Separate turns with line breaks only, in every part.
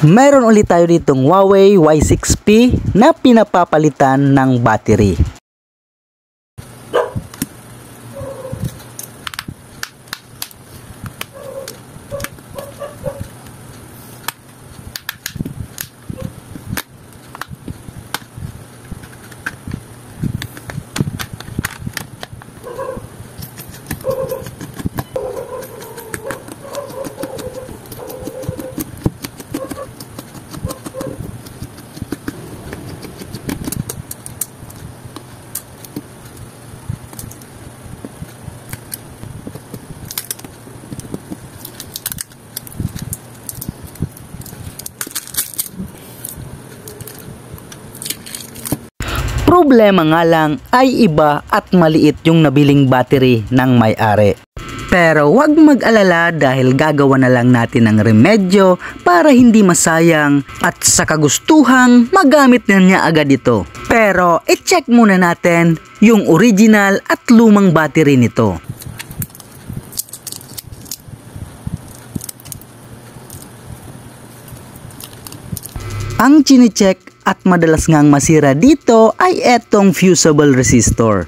Meron ulit tayo ditong Huawei Y6P na pinapapalitan ng battery. Problema nga lang ay iba at maliit yung nabiling battery ng may-ari. Pero wag mag-alala dahil gagawa na lang natin ng remedyo para hindi masayang at sa kagustuhang magamit na niya agad ito. Pero i-check muna natin yung original at lumang battery nito. Ang chine-check at madalas ngang masira dito ay etong fusible resistor.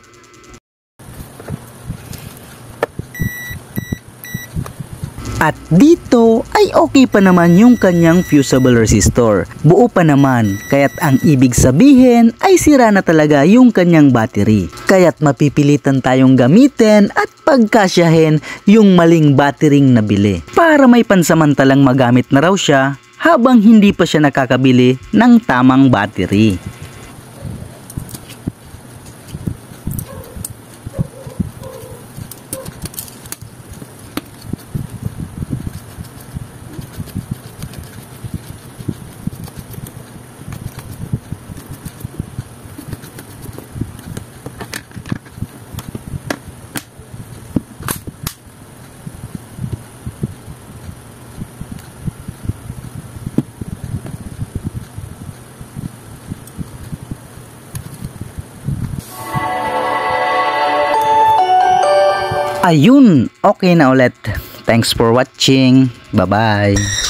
At dito ay okay pa naman yung kanyang fusible resistor. Buo pa naman, kaya't ang ibig sabihin ay sira na talaga yung kanyang battery. Kaya't mapipilitan tayong gamitin at pagkasyahin yung maling battering nabili. Para may pansamantalang magamit na raw siya habang hindi pa siya nakakabili ng tamang battery. Ayun, okay na ulit. Thanks for watching. Bye-bye.